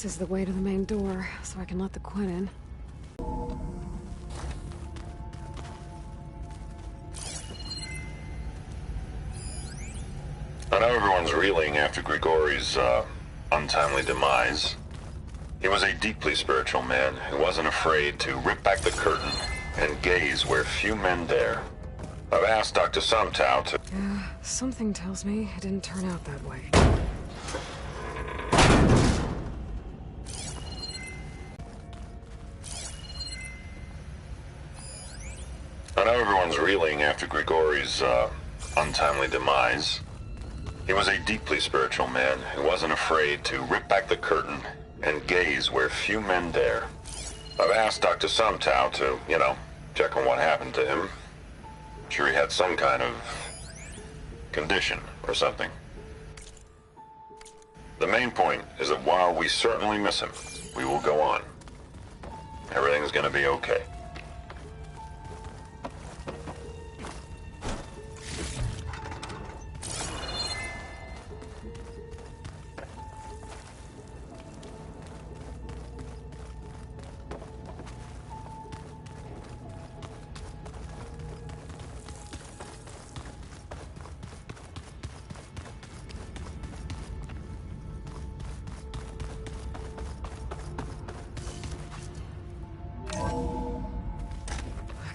This is the way to the main door, so I can let the Quinn in. I know everyone's reeling after Grigori's, untimely demise. He was a deeply spiritual man who wasn't afraid to rip back the curtain and gaze where few men dare. I've asked Dr. Sumtow to... Yeah, something tells me it didn't turn out that way. I know everyone's reeling after Grigori's, untimely demise. He was a deeply spiritual man who wasn't afraid to rip back the curtain and gaze where few men dare. I've asked Dr. Sumtow to, check on what happened to him. I'm sure he had some kind of condition or something. The main point is that while we certainly miss him, we will go on. Everything's gonna be okay.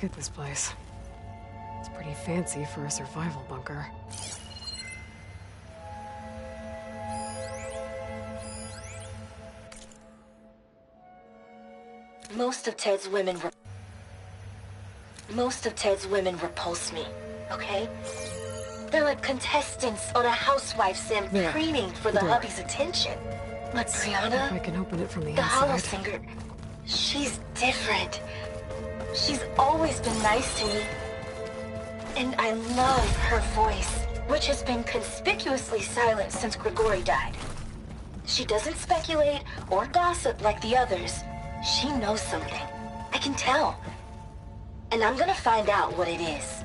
Look at this place. It's pretty fancy for a survival bunker. Most of Ted's women repulse me, okay? They're like contestants on a housewife sim preening for the hubby's attention. But Brianna, if I can open it from the inside, Hollow inside. Singer, she's different. She's always been nice to me. And I love her voice, which has been conspicuously silent since Grigori died. She doesn't speculate or gossip like the others. She knows something. I can tell. And I'm gonna find out what it is.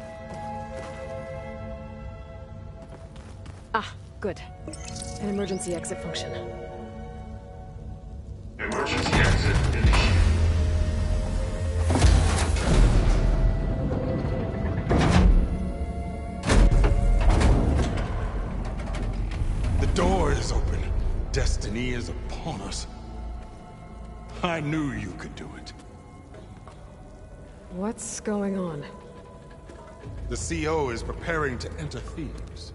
Ah, good. An emergency exit function. Emergency exit initiated. The door is open. Destiny is upon us. I knew you could do it. What's going on? The CO is preparing to enter Thebes.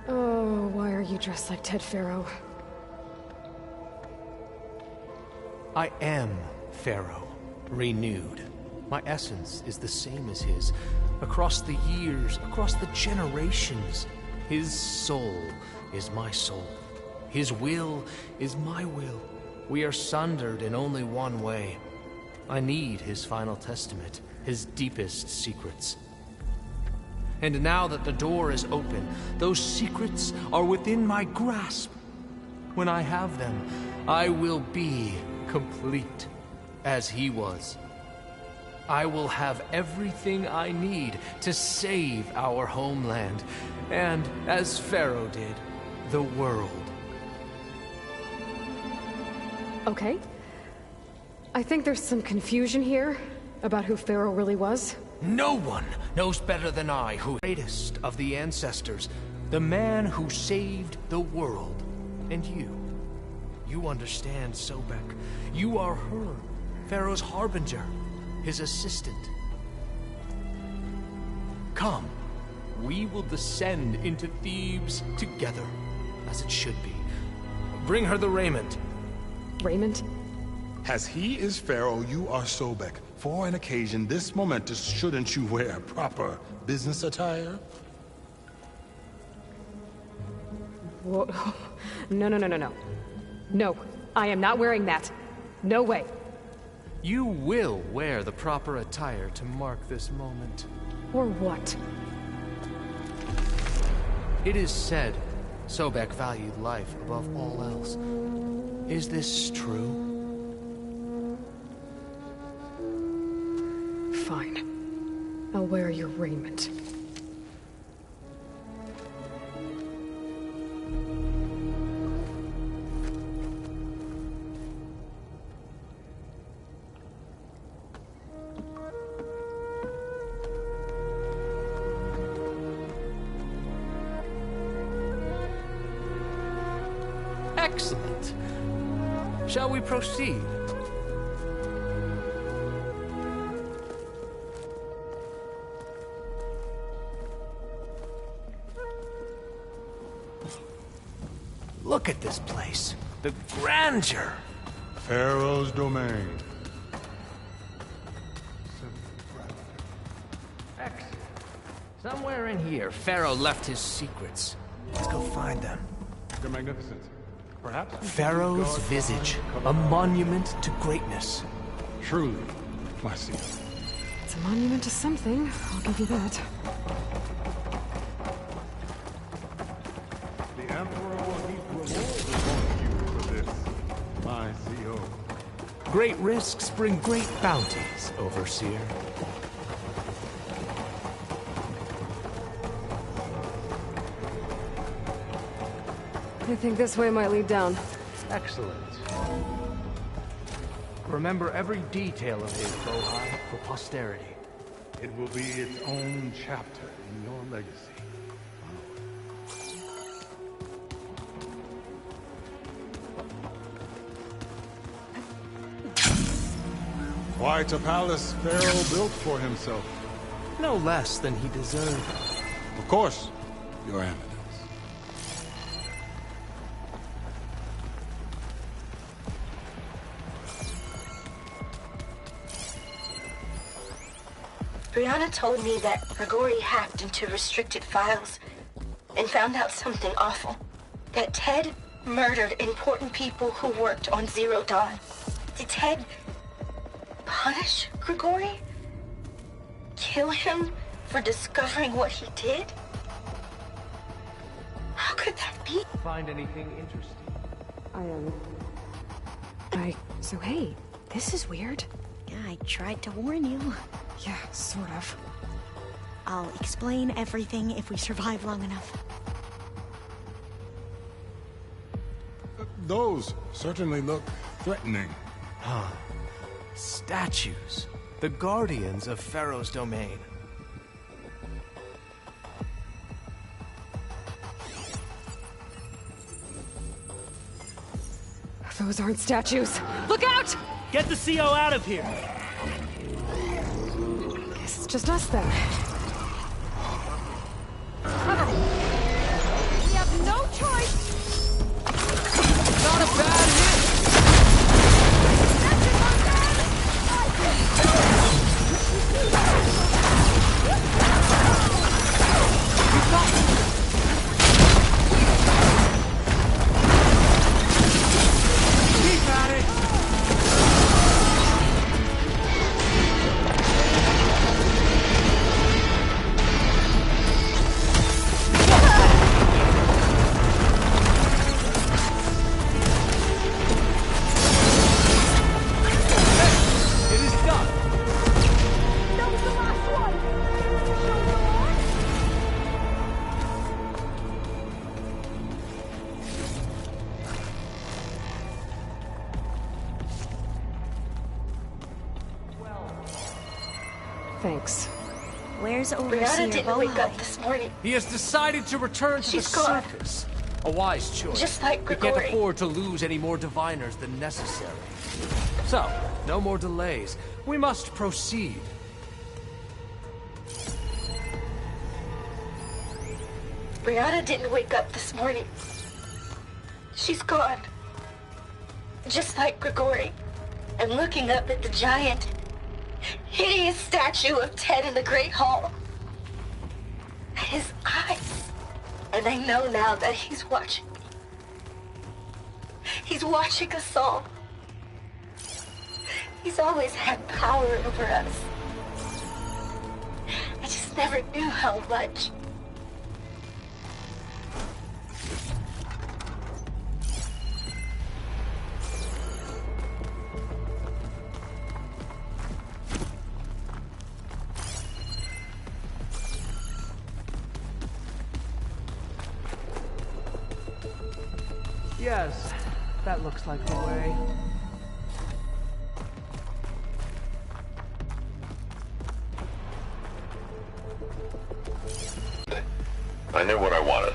Oh, why are you dressed like Ted Faro? I am Pharaoh, renewed. My essence is the same as his. Across the years, across the generations, his soul is my soul. His will is my will. We are sundered in only one way. I need his final testament, his deepest secrets. And now that the door is open, those secrets are within my grasp. When I have them, I will be complete, as he was. I will have everything I need to save our homeland, and, as Pharaoh did, the world. Okay. I think there's some confusion here about who Pharaoh really was. No one knows better than I who is the greatest of the ancestors, the man who saved the world. And you understand, Sobek. You are her, Pharaoh's harbinger, his assistant. Come, we will descend into Thebes together, as it should be. Bring her the raiment. Raiment? As he is Pharaoh, you are Sobek. For an occasion this momentous, shouldn't you wear proper business attire? Whoa. No. No, I am not wearing that. No way. You will wear the proper attire to mark this moment. Or what? It is said Sobek valued life above all else. Is this true? Fine. I'll wear your raiment. Excellent. Shall we proceed? Look at this place. The grandeur. Pharaoh's domain. Excellent. Somewhere in here, Pharaoh left his secrets. Let's go find them. Your Magnificence. Perhaps we should Pharaoh's guard visage, behind a cover. monument to greatness. Truly, my seal. It's a monument to something, I'll give you that. The Emperor will heap rewards upon you for this, my CO. Great risks bring great bounties, Overseer. I think this way might lead down. Excellent. Remember every detail of his Bohai for posterity. It will be its own chapter in your legacy. Quite a palace Pharaoh built for himself. No less than he deserved. Of course, Your Eminence. Brianna told me that Grigori hacked into restricted files and found out something awful. That Ted murdered important people who worked on Zero Dawn. Did Ted punish Grigori? Kill him for discovering what he did? How could that be? Find anything interesting? So hey, this is weird. Yeah, I tried to warn you. Yeah, sort of. I'll explain everything if we survive long enough. Those certainly look threatening. Statues. The guardians of Pharaoh's domain. Those aren't statues. Look out! Get the CO out of here! Guess it's just us then. We have no choice! Not a bad hit! Keep at it! It is done! That was the last one! No more? Thanks. Where's Brianna Overseer didn't wake Bohai? up this morning. He has decided to return to She's the gone. surface. A wise choice. Just like We can't Grigori. afford to lose any more diviners than necessary. So, no more delays. We must proceed. Brianna didn't wake up this morning. She's gone. Just like Grigori. I'm looking up at the giant, hideous statue of Ted in the Great Hall. His eyes. And I know now that he's watching me. He's watching us all. He's always had power over us. I just never knew how much. Yes, that looks like the way. I knew what I wanted.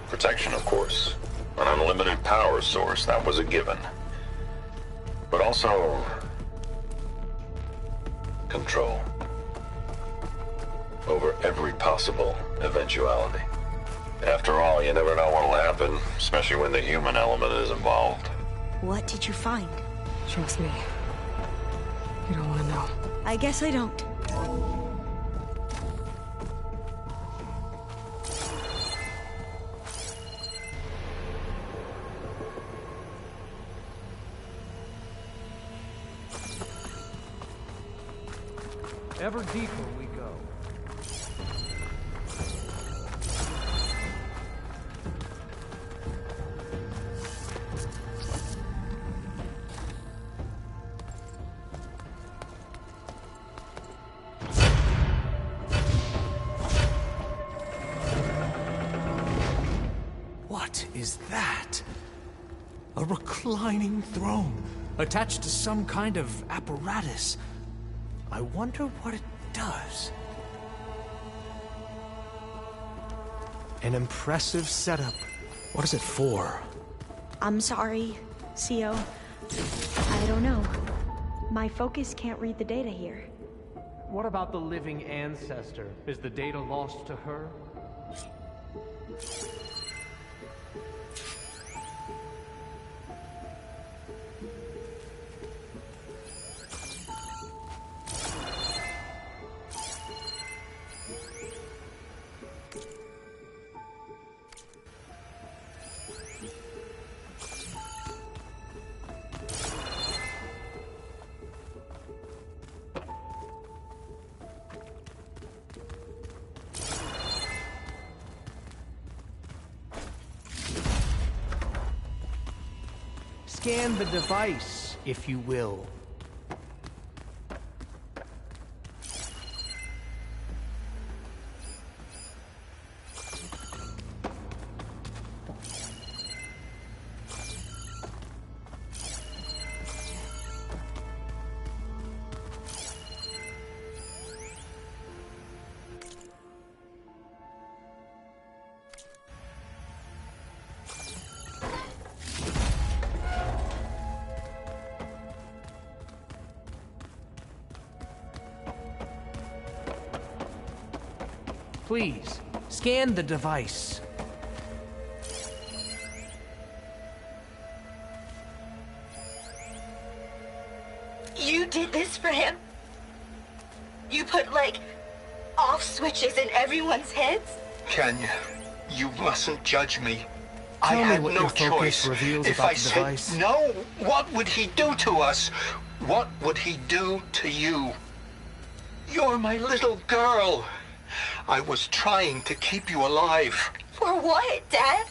Protection, of course. An unlimited power source, that was a given. But also... control. Over every possible eventuality. After all, you never know what'll happen, especially when the human element is involved. What did you find? Trust me. You don't want to know. I guess I don't. Ever deeper we go. What is that? A reclining throne, attached to some kind of apparatus. I wonder what it does. An impressive setup. What is it for? I'm sorry, CO. I don't know. My focus can't read the data here. What about the living ancestor? Is the data lost to her? Scan the device, if you will. Please, scan the device. You did this for him? You put, like, off switches in everyone's heads? Kenya, you mustn't judge me. I Tell me had what no your focus choice. reveals If about I the said device. no, what would he do to us? What would he do to you? You're my little girl. I was trying to keep you alive. For what, Dad?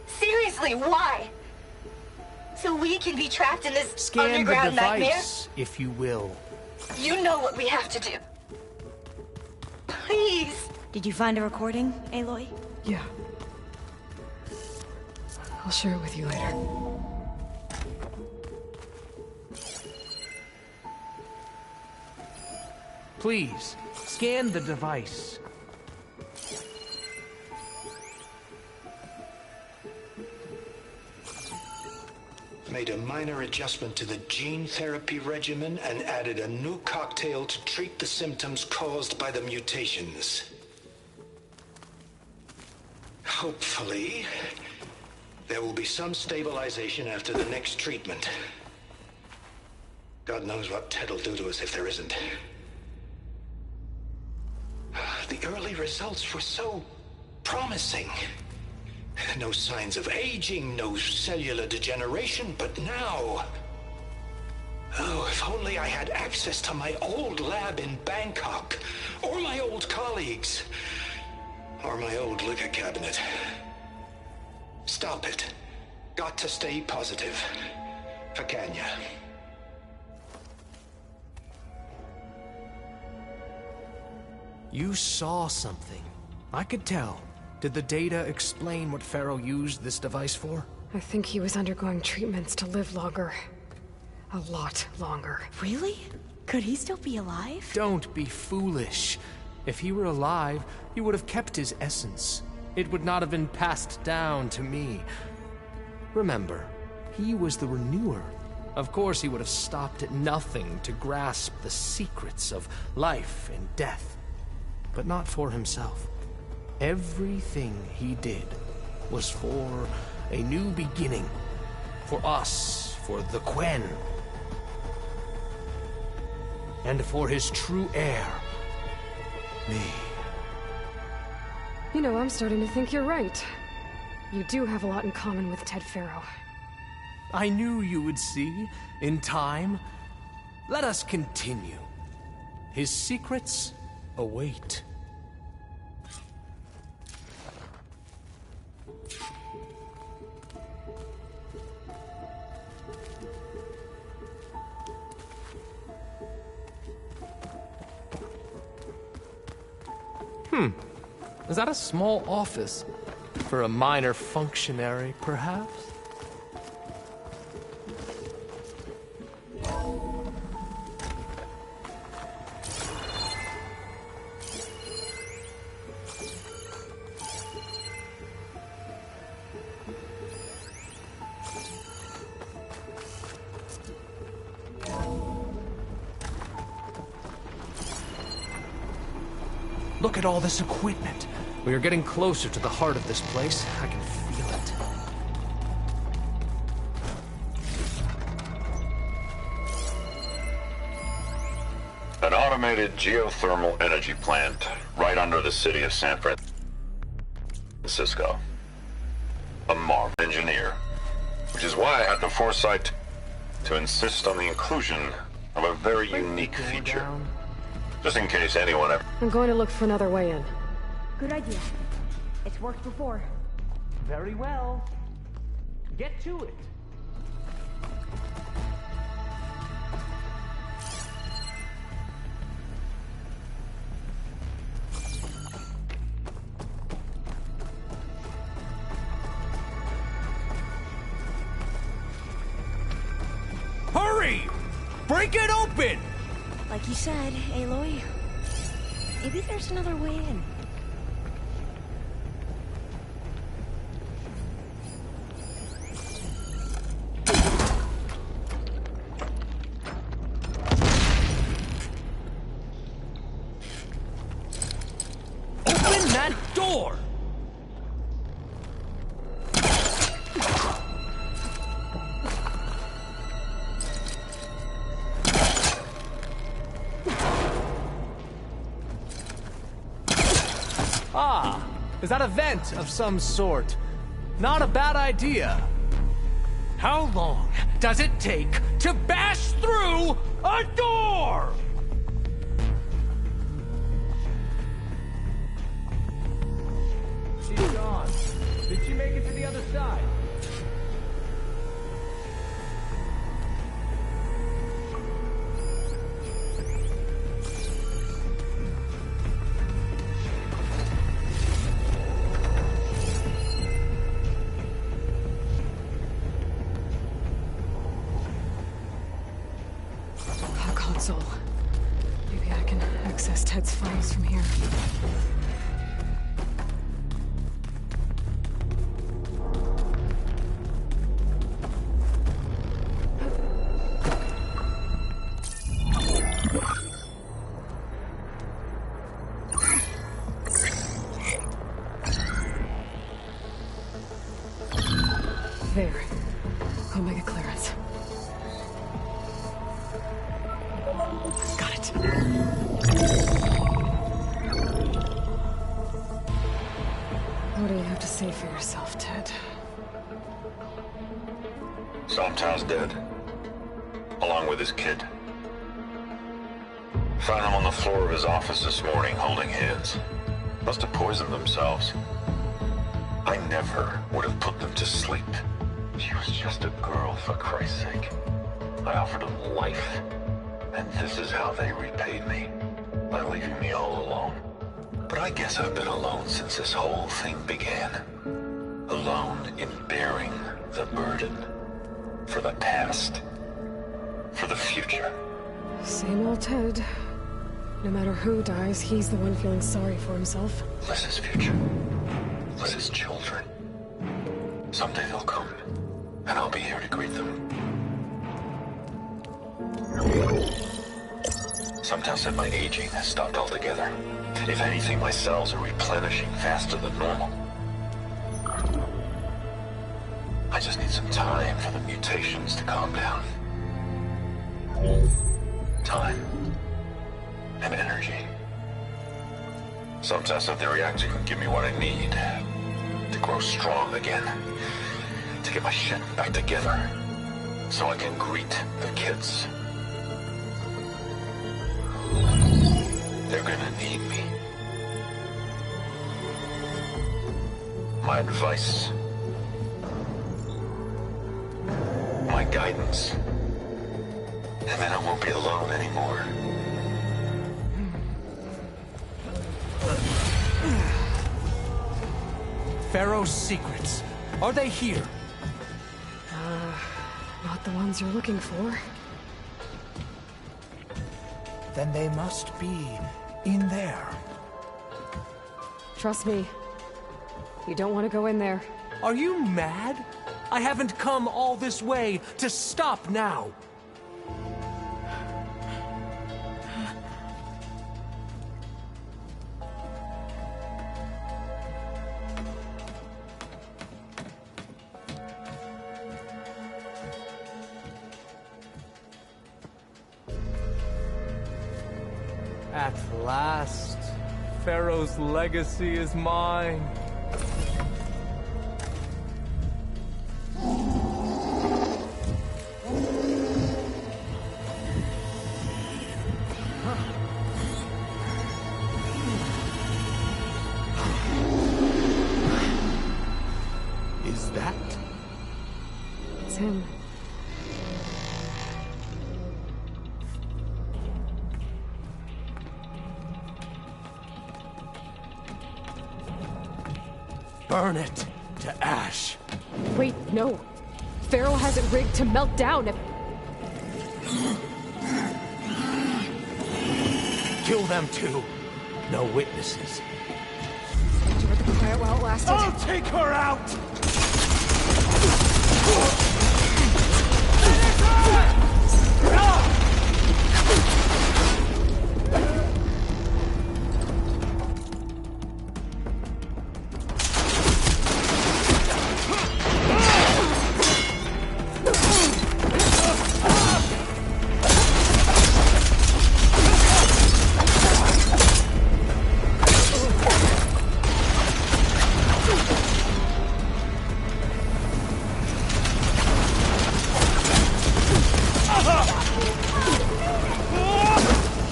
Seriously, why? So we can be trapped in this Scan the underground nightmare? device, if you will. You know what we have to do. Please. Did you find a recording, Aloy? Yeah. I'll share it with you later. Please, scan the device. Made a minor adjustment to the gene therapy regimen and added a new cocktail to treat the symptoms caused by the mutations. Hopefully, there will be some stabilization after the next treatment. God knows what Ted'll do to us if there isn't. The early results were so promising. No signs of aging, no cellular degeneration, but now... Oh, if only I had access to my old lab in Bangkok, or my old colleagues, or my old liquor cabinet. Stop it. Got to stay positive. For Kenya. You saw something. I could tell. Did the data explain what Pharaoh used this device for? I think he was undergoing treatments to live longer. A lot longer. Really? Could he still be alive? Don't be foolish. If he were alive, he would have kept his essence. It would not have been passed down to me. Remember, he was the renewer. Of course, he would have stopped at nothing to grasp the secrets of life and death. But not for himself. Everything he did was for a new beginning. For us, for the Quen. And for his true heir, me. You know, I'm starting to think you're right. You do have a lot in common with Ted Faro. I knew you would see, in time. Let us continue. His secrets await. Is that a small office? For a minor functionary, perhaps? Look at all this equipment. We are getting closer to the heart of this place. I can feel it. An automated geothermal energy plant right under the city of San Francisco. A Marv engineer, which is why I had the foresight to insist on the inclusion of a very unique feature. Just in case anyone ever... I'm going to look for another way in. Good idea. It's worked before. Very well. Get to it. Hurry! Break it open! Like you said, Aloy, maybe there's another way in. Open that door! Ah, is that a vent of some sort? Not a bad idea. How long does it take to bash through a door? She's gone. Did she make it to the other side? A console. Maybe I can access Ted's files from here. There. Omega clearance. Got it. What do you have to say for yourself, Ted? Somtow's dead. Along with his kid. Found him on the floor of his office this morning, holding hands. Must have poisoned themselves. I never would have put them to sleep. She was just a girl, for Christ's sake. I offered them life. And this is how they repaid me. By leaving me all alone. But I guess I've been alone since this whole thing began. Alone in bearing the burden. For the past. For the future. Same old Ted. No matter who dies, he's the one feeling sorry for himself. Liz's future. Liz's children. Someday they'll come, and I'll be here to greet them. Some tell said my aging has stopped altogether. If anything, my cells are replenishing faster than normal. I just need some time for the mutations to calm down. Time. And energy. Some test that the reactor can give me what I need to grow strong again, to get my shit back together, so I can greet the kids. They're gonna need me. My advice. My guidance. And then I won't be alone anymore. Pharaoh's secrets. Are they here? Not the ones you're looking for. Then they must be in there. Trust me. You don't want to go in there. Are you mad? I haven't come all this way to stop now. At last, Pharaoh's legacy is mine. Is that? It's him. Burn it to ash. Wait, no. Pharaoh has it rigged to melt down if... Kill them too. No witnesses. Endured the quiet while it lasted. I'll take her out!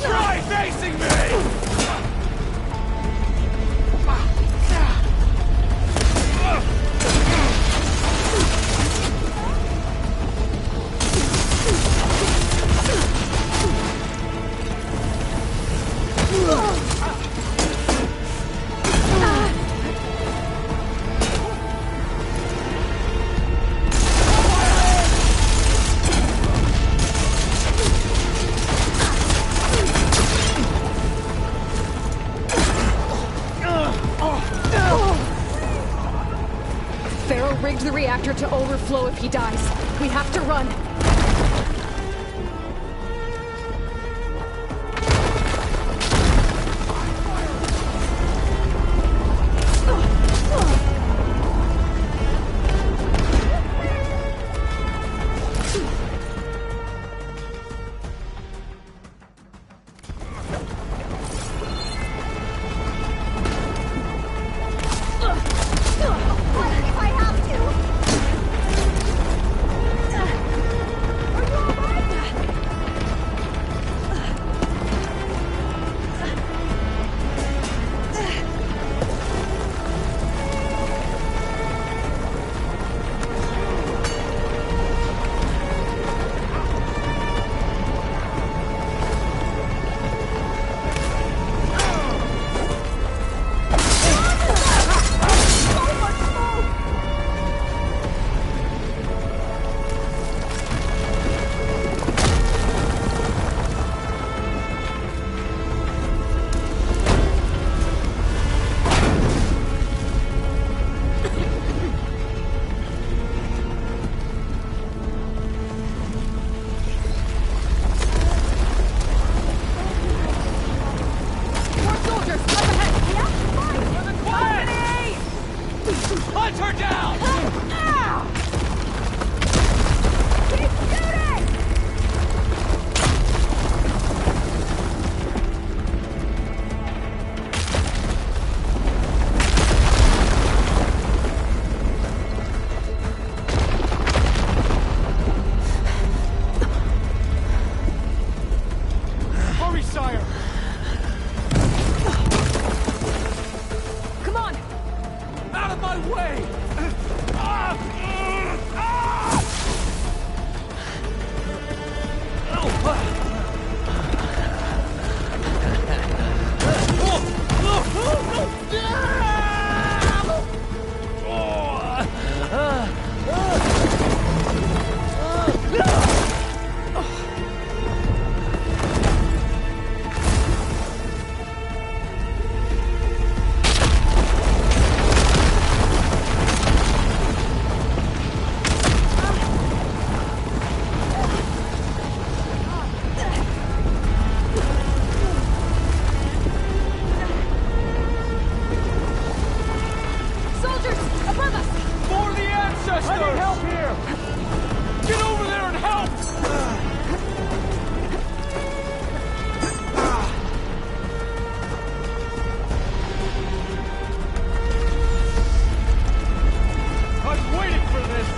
Try facing me! Pharaoh rigged the reactor to overflow if he dies. We have to run. If I have to. her down! Keep shooting! Hurry, sire! Come on! Out of my way! Soldiers, above us! For the ancestors! I need help here! Get over there and help! I was waiting for this!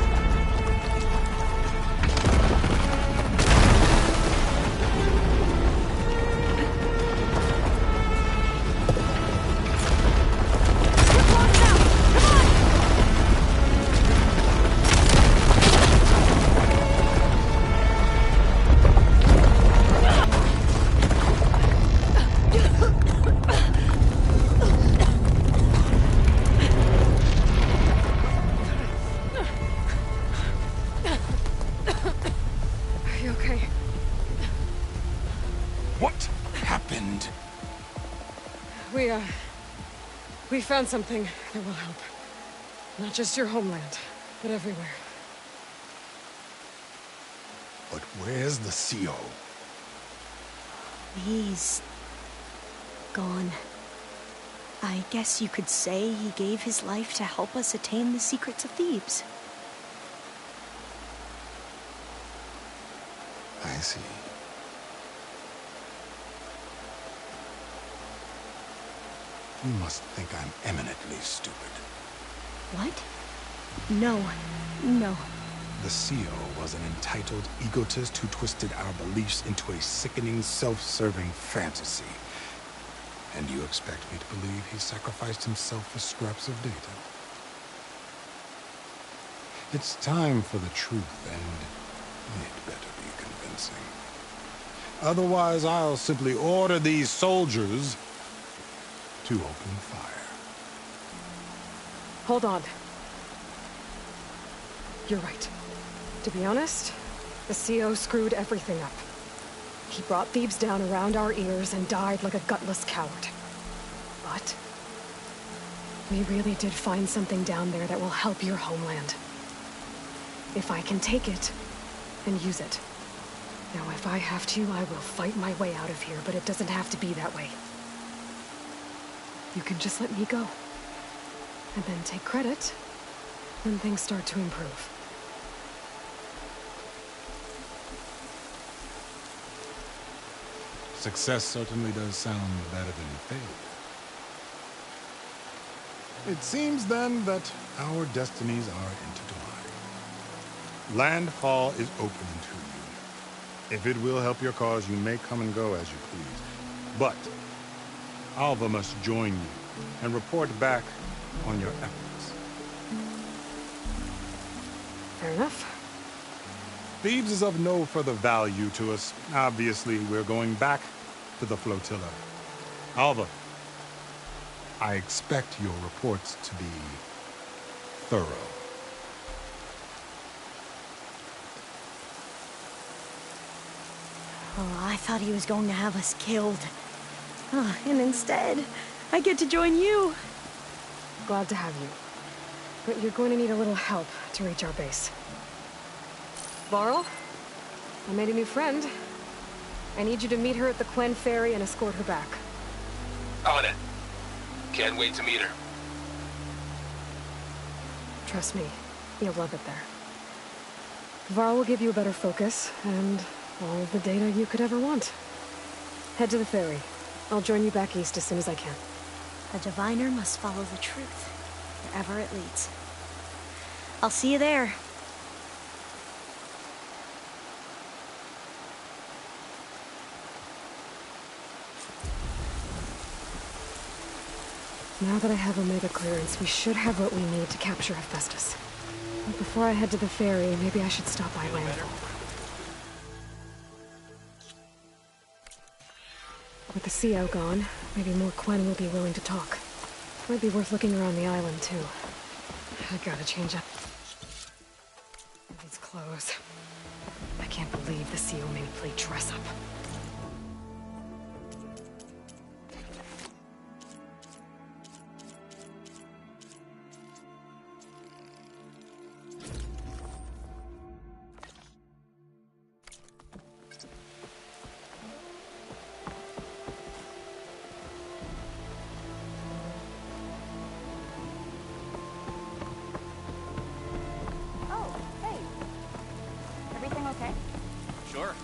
We're close now! Come on! Are you okay? What happened? We found something that will help. Not just your homeland, but everywhere. But where's the CO? He's gone. I guess you could say he gave his life to help us attain the secrets of Thebes. I see. You must think I'm eminently stupid. What? No. No. The CO was an entitled egotist who twisted our beliefs into a sickening, self-serving fantasy. And you expect me to believe he sacrificed himself for scraps of data? It's time for the truth, and it better be convincing. Otherwise, I'll simply order these soldiers to open fire. Hold on. You're right. To be honest, the CO screwed everything up. He brought Thebes down around our ears and died like a gutless coward. But we really did find something down there that will help your homeland. If I can take it and use it. Now, if I have to, I will fight my way out of here, but it doesn't have to be that way. You can just let me go. And then take credit when things start to improve. Success certainly does sound better than failure. It seems then that our destinies are intertwined. Landfall is open to you. If it will help your cause, you may come and go as you please. But Alva must join you and report back on your efforts. Fair enough. Thebes is of no further value to us. Obviously, we're going back to the flotilla. Alva, I expect your reports to be thorough. Oh, I thought he was going to have us killed. Oh, and instead, I get to join you. Glad to have you. But you're going to need a little help to reach our base. Varl, I made a new friend. I need you to meet her at the Quen Ferry and escort her back. On it. Can't wait to meet her. Trust me, you'll love it there. Varl will give you a better focus, and all of the data you could ever want. Head to the ferry. I'll join you back east as soon as I can. A diviner must follow the truth, wherever it leads. I'll see you there. Now that I have Omega clearance, we should have what we need to capture Hephaestus. But before I head to the ferry, maybe I should stop by Landfall. With the CO gone, maybe more Quen will be willing to talk. Might be worth looking around the island, too. I gotta change up these clothes. I can't believe the CO made me play dress up. Sure.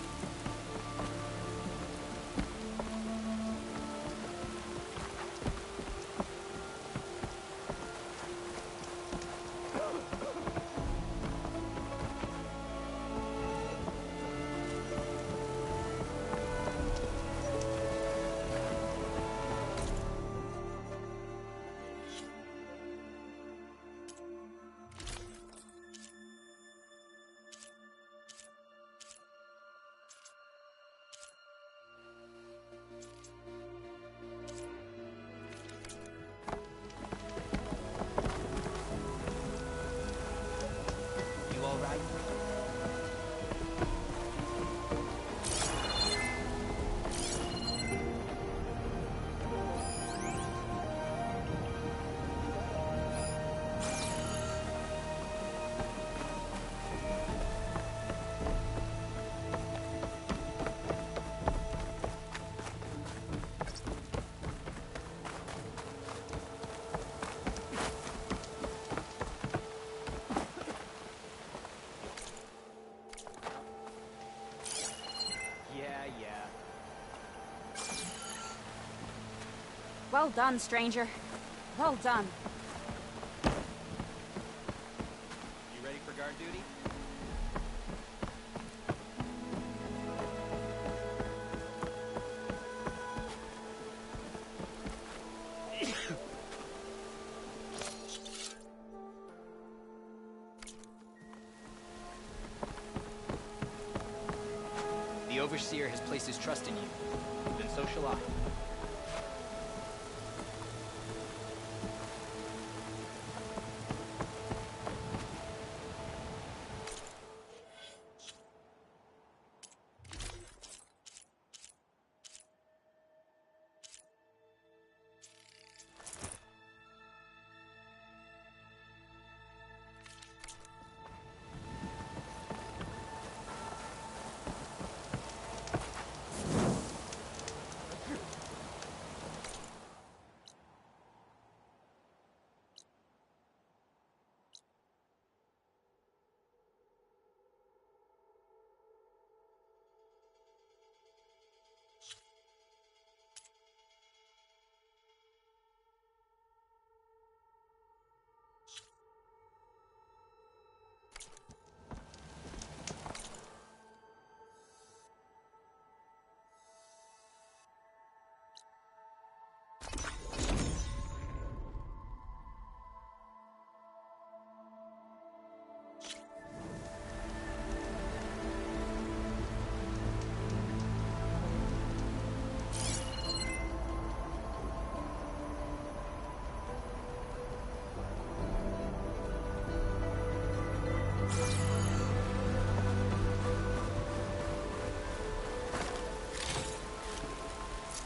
Well done, stranger. Well done. You ready for guard duty? The Overseer has placed his trust in you. Then so shall I.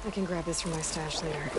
I can grab this from my stash later.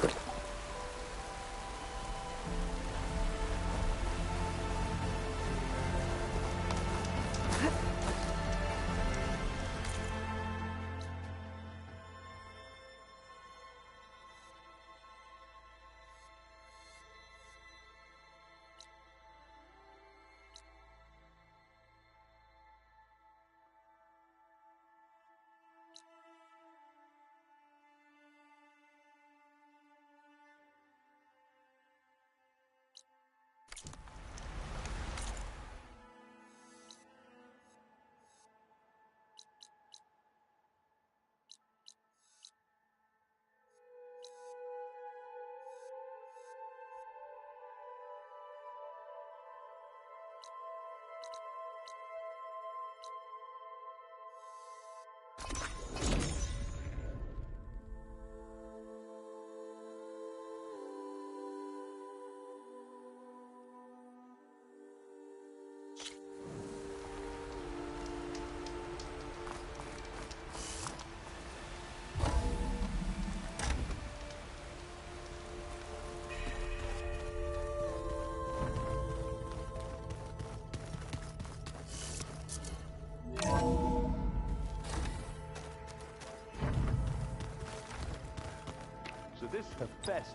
Hephaestus.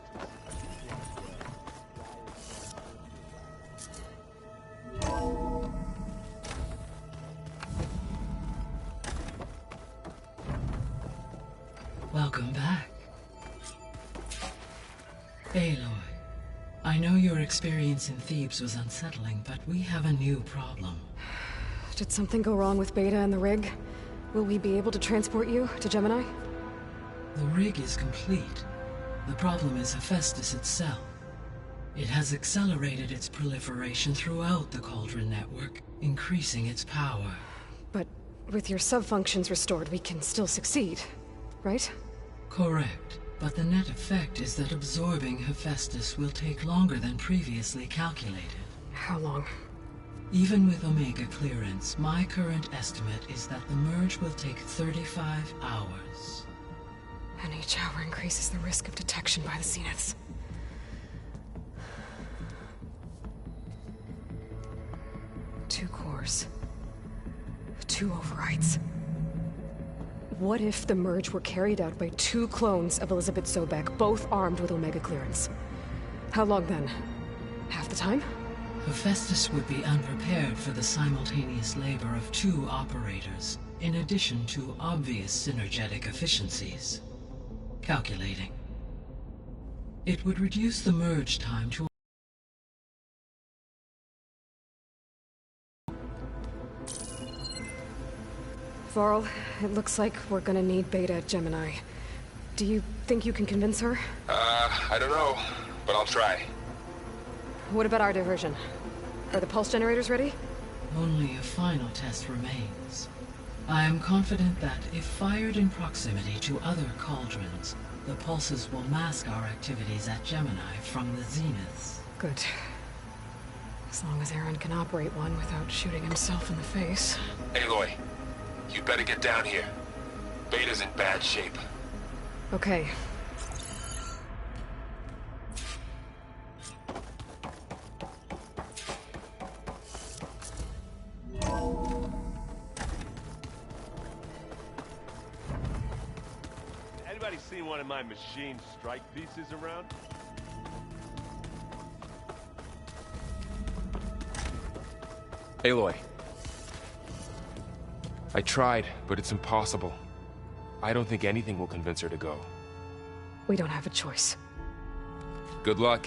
Welcome back. Aloy, I know your experience in Thebes was unsettling, but we have a new problem. Did something go wrong with Beta and the rig? Will we be able to transport you to Gemini? The rig is complete. The problem is Hephaestus itself. It has accelerated its proliferation throughout the Cauldron network, increasing its power. But with your sub-functions restored, we can still succeed, right? Correct. But the net effect is that absorbing Hephaestus will take longer than previously calculated. How long? Even with Omega clearance, my current estimate is that the merge will take 35 hours. And each hour increases the risk of detection by the Zeniths. Two cores. Two overrides. What if the merge were carried out by two clones of Elizabeth Sobek, both armed with Omega clearance? How long then? Half the time? Hephaestus would be unprepared for the simultaneous labor of two operators, in addition to obvious synergetic efficiencies. Calculating. It would reduce the merge time to Varl, it looks like we're gonna need Beta at Gemini. Do you think you can convince her? I don't know, but I'll try. What about our diversion? Are the pulse generators ready? only a final test remains. I am confident that if fired in proximity to other cauldrons, the pulses will mask our activities at Gemini from the zeniths. Good. As long as Aaron can operate one without shooting himself in the face. Aloy, you better get down here. Beta's in bad shape. Okay. Anybody seen one of my machine strike pieces around? Aloy. I tried, but it's impossible. I don't think anything will convince her to go. We don't have a choice. Good luck.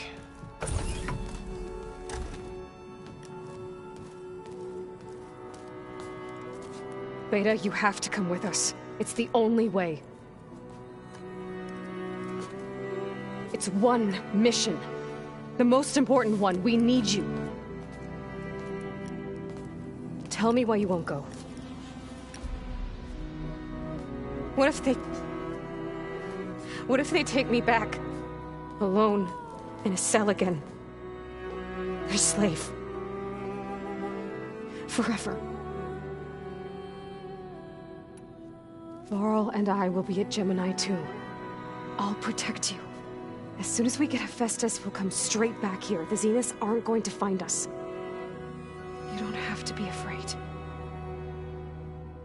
Beta, you have to come with us. It's the only way. It's one mission. The most important one. We need you. Tell me why you won't go. What if they take me back? Alone, in a cell again. Their slave. Forever. Varl and I will be at Gemini too. I'll protect you. As soon as we get Hephaestus, we'll come straight back here. The Zeniths aren't going to find us. You don't have to be afraid.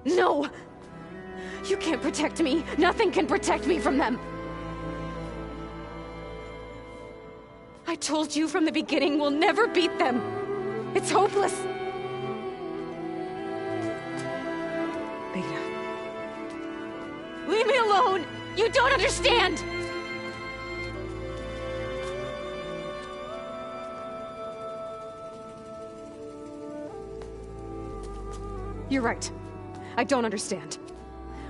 No! You can't protect me. Nothing can protect me from them. I told you from the beginning we'll never beat them. It's hopeless. Beta. Leave me alone! You don't understand! You're right. I don't understand.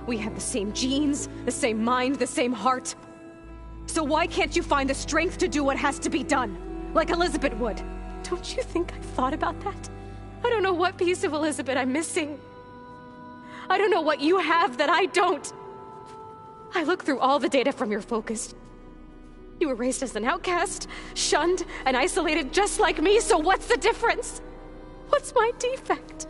We have the same genes, the same mind, the same heart. So why can't you find the strength to do what has to be done? Like Elizabeth would. Don't you think I've thought about that? I don't know what piece of Elizabeth I'm missing. I don't know what you have that I don't. I look through all the data from your focus. You were raised as an outcast, shunned, and isolated just like me, so what's the difference? What's my defect?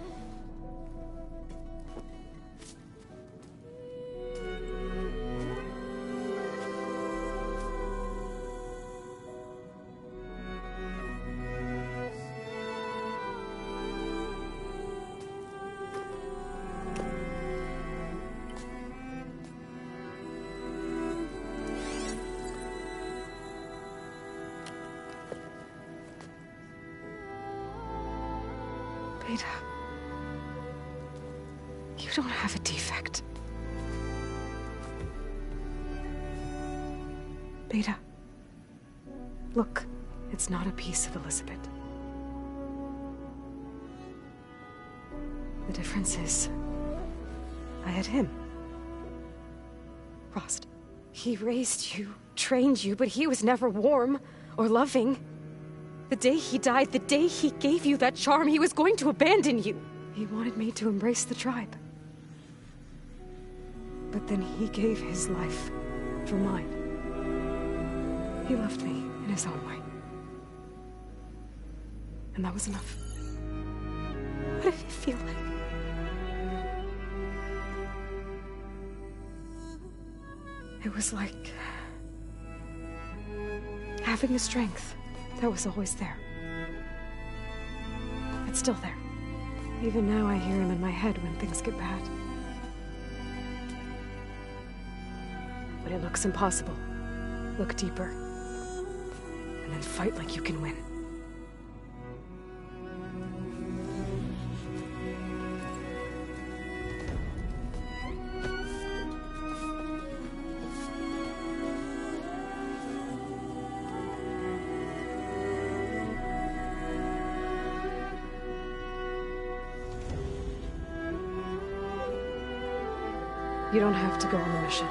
Beta. You don't have a defect. Beta. Look, it's not a piece of Elizabeth. The difference is, I had him. Rost. He raised you, trained you, but he was never warm or loving. The day he died, the day he gave you that charm, he was going to abandon you. He wanted me to embrace the tribe. But then he gave his life for mine. He loved me in his own way. And that was enough. What did it feel like? It was like having a strength that was always there. It's still there. Even now I hear him in my head when things get bad. When it looks impossible, look deeper. And then fight like you can win. You don't have to go on the mission.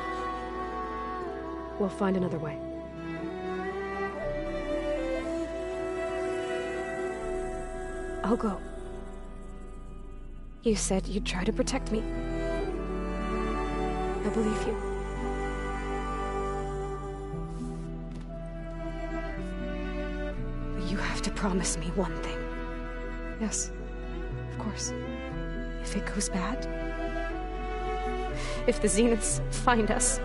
We'll find another way. I'll go. You said you'd try to protect me. I believe you. But you have to promise me one thing. Yes, of course. If it goes bad, if the Zeniths find us,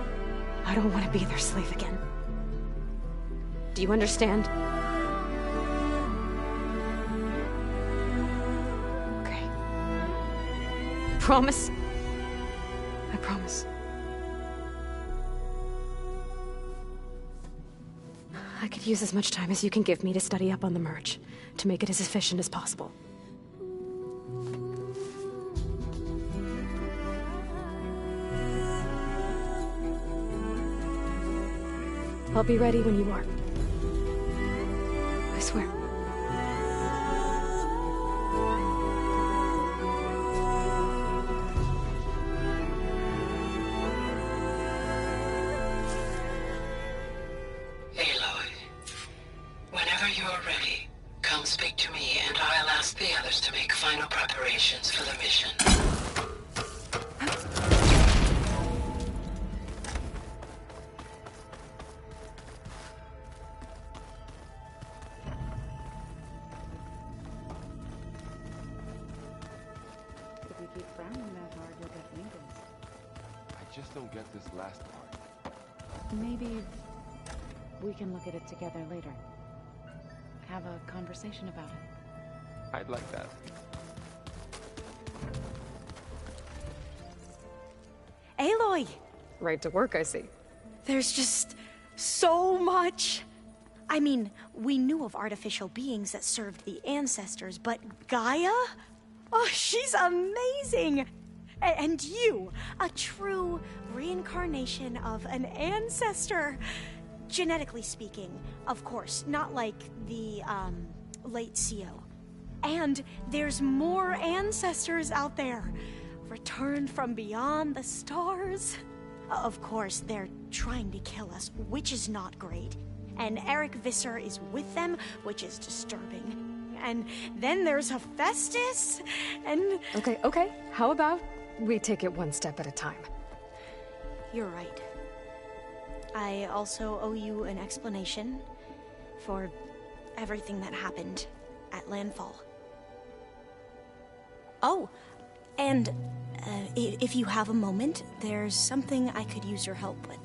I don't want to be their slave again. Do you understand? Okay. Promise? I promise. I could use as much time as you can give me to study up on the merge, to make it as efficient as possible. I'll be ready when you are. I swear. Aloy, whenever you're ready, come speak to me and I'll ask the others to make final preparations for the mission. Don't get this last part. Maybe we can look at it together later. Have a conversation about it. I'd like that. Aloy! Right to work, I see. There's just so much. I mean, we knew of artificial beings that served the ancestors, but Gaia? Oh, she's amazing! And you, a true reincarnation of an ancestor. Genetically speaking, of course, not like the, late CO. And there's more ancestors out there, returned from beyond the stars. Of course, they're trying to kill us, which is not great. And Eric Visser is with them, which is disturbing. And then there's Hephaestus, and... Okay, how about we take it one step at a time? You're right. I also owe you an explanation for everything that happened at Landfall. Oh, and if you have a moment, there's something I could use your help with.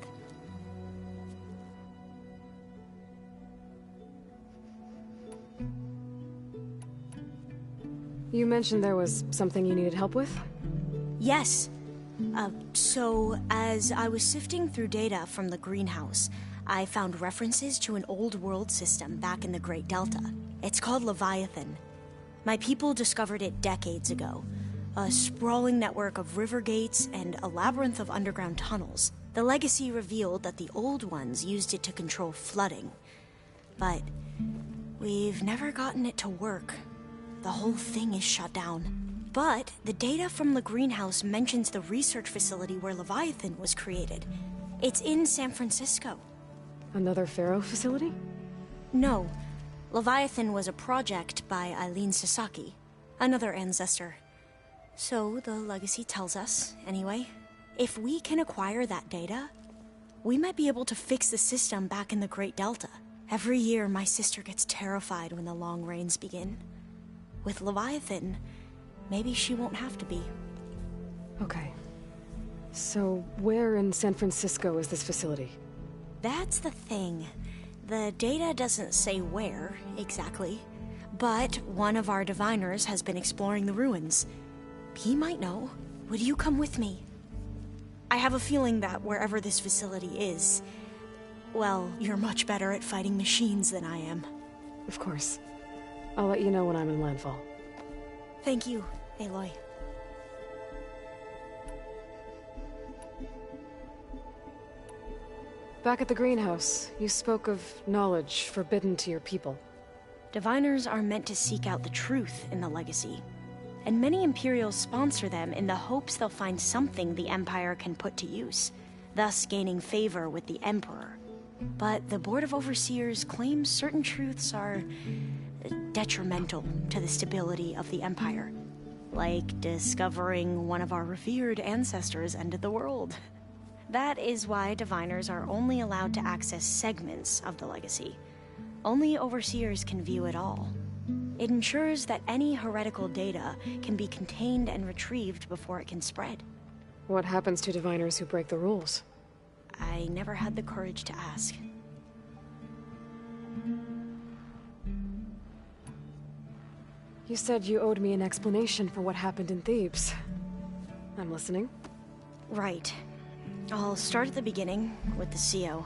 You mentioned there was something you needed help with? Yes. So, as I was sifting through data from the greenhouse, I found references to an old world system back in the Great Delta. It's called Leviathan. My people discovered it decades ago. A sprawling network of river gates and a labyrinth of underground tunnels. The legacy revealed that the old ones used it to control flooding. But we've never gotten it to work. The whole thing is shut down. But the data from the greenhouse mentions the research facility where Leviathan was created. It's in San Francisco. Another Pharaoh facility? No. Leviathan was a project by Eileen Sasaki, another ancestor. So the legacy tells us, anyway. If we can acquire that data, we might be able to fix the system back in the Great Delta. Every year, my sister gets terrified when the long rains begin. With Leviathan, maybe she won't have to be. Okay. So, where in San Francisco is this facility? That's the thing. The data doesn't say where, exactly. But one of our diviners has been exploring the ruins. He might know. Would you come with me? I have a feeling that wherever this facility is, well, you're much better at fighting machines than I am. Of course. I'll let you know when I'm in landfall. Thank you, Aloy. Back at the greenhouse, you spoke of knowledge forbidden to your people. Diviners are meant to seek out the truth in the legacy. And many Imperials sponsor them in the hopes they'll find something the Empire can put to use, thus gaining favor with the Emperor. But the Board of Overseers claims certain truths are detrimental to the stability of the Empire, like discovering one of our revered ancestors ended the world. That is why Diviners are only allowed to access segments of the legacy. Only Overseers can view it all. It ensures that any heretical data can be contained and retrieved before it can spread. What happens to diviners who break the rules? I never had the courage to ask. You said you owed me an explanation for what happened in Thebes. I'm listening. Right. I'll start at the beginning, with the CO.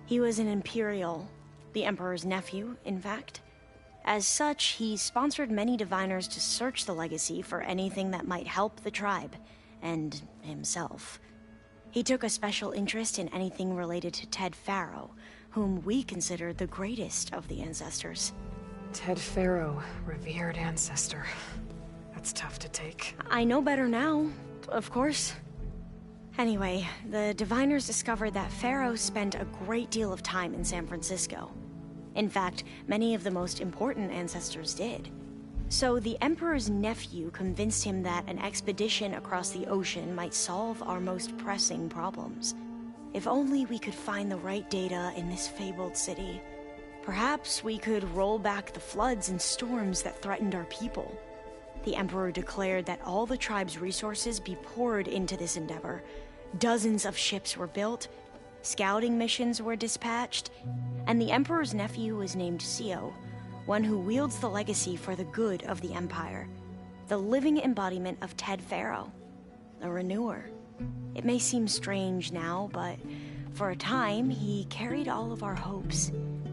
He was an Imperial, the Emperor's nephew, in fact. As such, he sponsored many diviners to search the legacy for anything that might help the tribe, and himself. He took a special interest in anything related to Ted Faro, whom we consider the greatest of the ancestors. Ted Faro, revered ancestor. That's tough to take. I know better now, of course. Anyway, the diviners discovered that Faro spent a great deal of time in San Francisco. In fact, many of the most important ancestors did. So the Emperor's nephew convinced him that an expedition across the ocean might solve our most pressing problems. If only we could find the right data in this fabled city. Perhaps we could roll back the floods and storms that threatened our people. The Emperor declared that all the tribe's resources be poured into this endeavor. Dozens of ships were built, scouting missions were dispatched, and the Emperor's nephew was named CO, one who wields the legacy for the good of the Empire, the living embodiment of Ted Faro, a renewer. It may seem strange now, but for a time, he carried all of our hopes.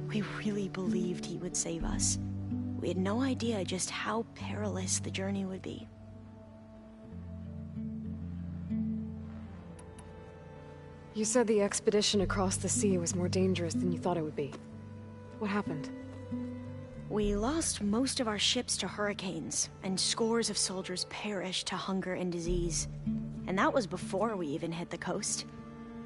We really believed he would save us. We had no idea just how perilous the journey would be. You said the expedition across the sea was more dangerous than you thought it would be. What happened? We lost most of our ships to hurricanes, and scores of soldiers perished to hunger and disease. And that was before we even hit the coast.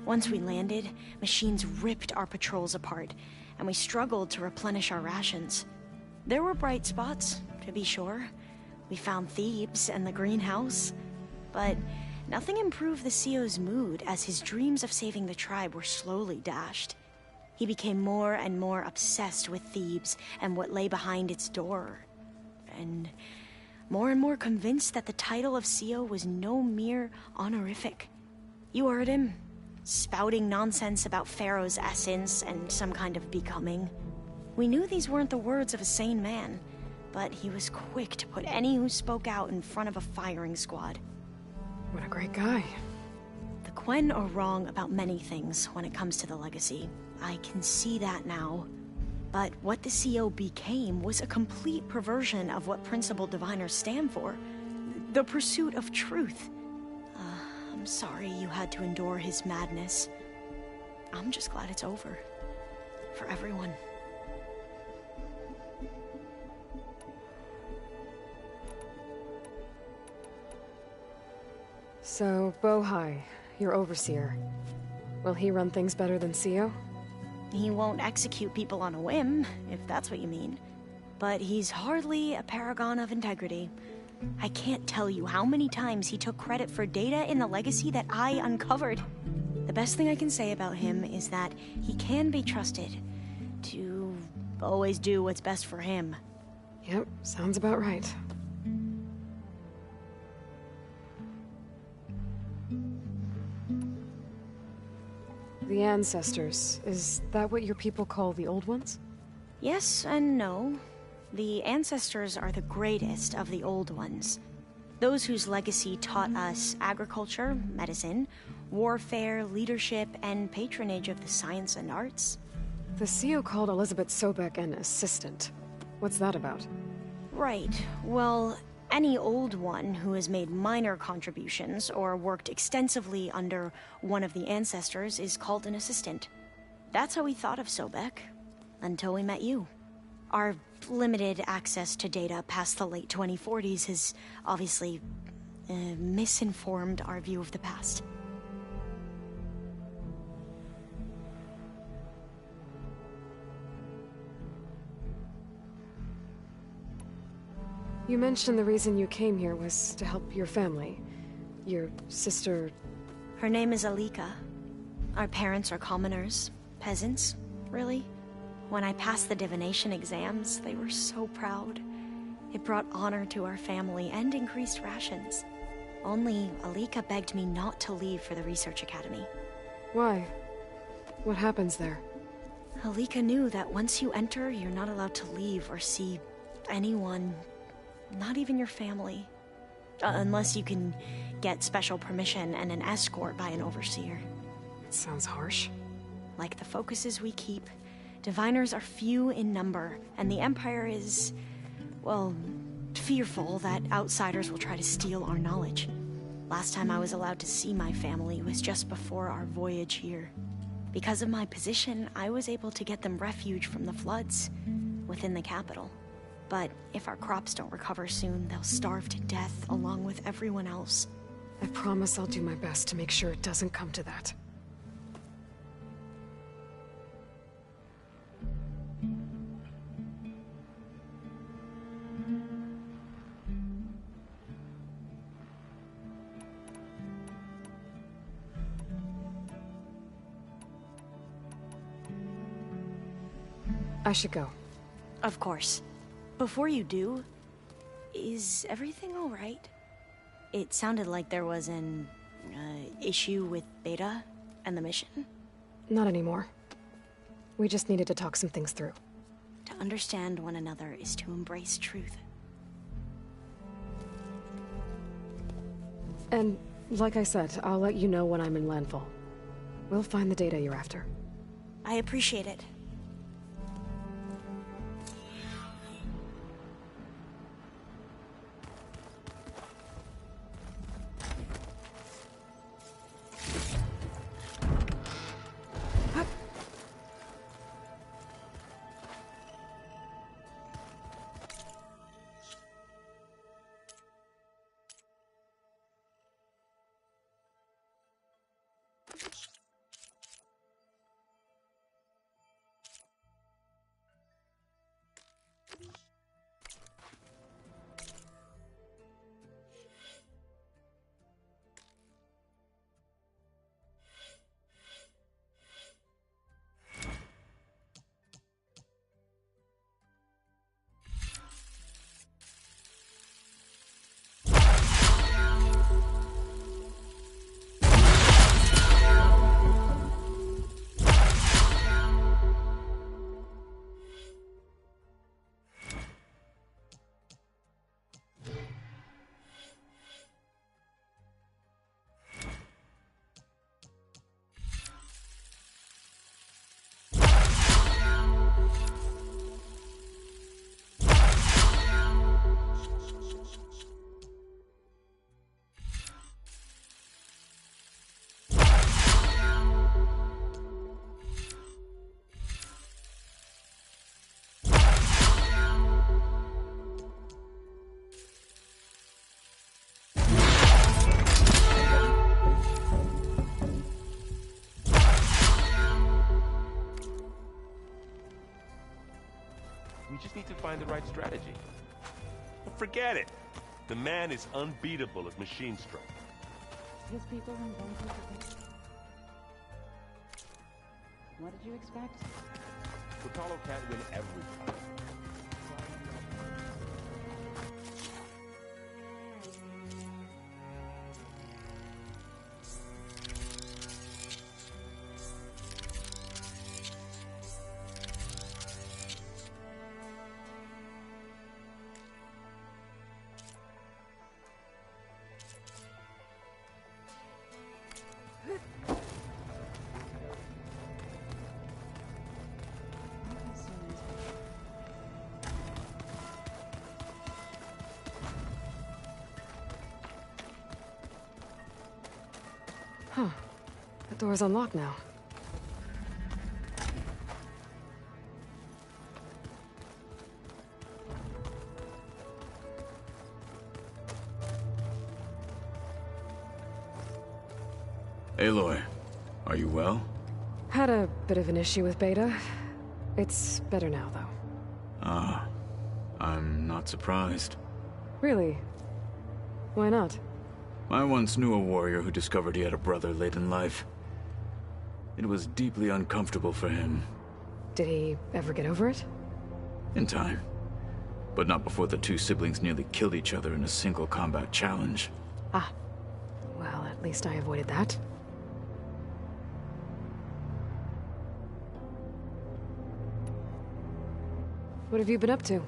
Once we landed, machines ripped our patrols apart, and we struggled to replenish our rations. There were bright spots, to be sure. We found Thebes and the greenhouse, but nothing improved the CO's mood as his dreams of saving the tribe were slowly dashed. He became more and more obsessed with Thebes and what lay behind its door. And more convinced that the title of CO was no mere honorific. You heard him, spouting nonsense about Pharaoh's essence and some kind of becoming. We knew these weren't the words of a sane man, but he was quick to put any who spoke out in front of a firing squad. What a great guy. The Quen are wrong about many things when it comes to the legacy. I can see that now. But what the CO became was a complete perversion of what Principal Diviners stand for. The pursuit of truth. I'm sorry you had to endure his madness. I'm just glad it's over. For everyone. So, Bohai, your overseer. Will he run things better than CO? He won't execute people on a whim, if that's what you mean. But he's hardly a paragon of integrity. I can't tell you how many times he took credit for data in the legacy that I uncovered. The best thing I can say about him is that he can be trusted to always do what's best for him. Yep, sounds about right. The Ancestors, is that what your people call the Old Ones? Yes and no. The Ancestors are the greatest of the Old Ones. Those whose legacy taught us agriculture, medicine, warfare, leadership, and patronage of the science and arts. The CO called Elizabeth Sobek an assistant. What's that about? Right. Well, any Old One who has made minor contributions or worked extensively under one of the Ancestors is called an assistant. That's how we thought of Sobek, until we met you. Our limited access to data past the late 2040s has obviously misinformed our view of the past. You mentioned the reason you came here was to help your family. Your sister... Her name is Alika. Our parents are commoners. Peasants, really. When I passed the divination exams, they were so proud. It brought honor to our family and increased rations. Only Alika begged me not to leave for the research academy. Why? What happens there? Alika knew that once you enter, you're not allowed to leave or see anyone. Not even your family. Unless you can get special permission and an escort by an overseer. It sounds harsh. Like the focuses we keep, diviners are few in number, and the Empire is, well, fearful that outsiders will try to steal our knowledge. Last time I was allowed to see my family was just before our voyage here. Because of my position, I was able to get them refuge from the floods within the capital. But if our crops don't recover soon, they'll starve to death along with everyone else. I promise I'll do my best to make sure it doesn't come to that. I should go. Of course. Before you do, is everything all right? It sounded like there was an issue with Beta and the mission. Not anymore. We just needed to talk some things through. To understand one another is to embrace truth. And, like I said, I'll let you know when I'm in landfall. We'll find the data you're after. I appreciate it. We just need to find the right strategy. Well, forget it. The man is unbeatable at machine strike. His people invented it. What did you expect? Apollo can't win every time. Huh. The door's unlocked now. Aloy, are you well? Had a bit of an issue with Beta. It's better now, though. Ah, I'm not surprised. Really? Why not? I once knew a warrior who discovered he had a brother late in life. It was deeply uncomfortable for him. Did he ever get over it? In time. But not before the two siblings nearly killed each other in a single combat challenge. Ah. Well, at least I avoided that. What have you been up to?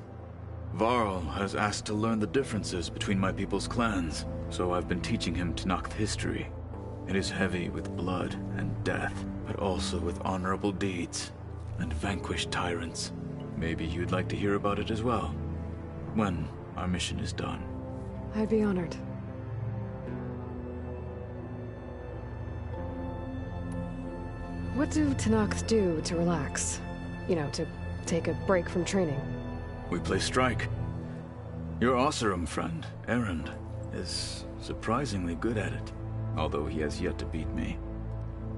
Varl has asked to learn the differences between my people's clans, so I've been teaching him Tenakth history. It is heavy with blood and death, but also with honorable deeds and vanquished tyrants. Maybe you'd like to hear about it as well, when our mission is done. I'd be honored. What do Tenakth do to relax? You know, to take a break from training? We play strike. Your Oseram friend, Erend, is surprisingly good at it, although he has yet to beat me.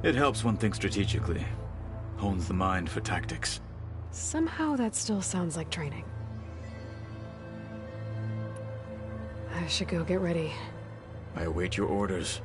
It helps one think strategically, hones the mind for tactics. Somehow that still sounds like training. I should go get ready. I await your orders.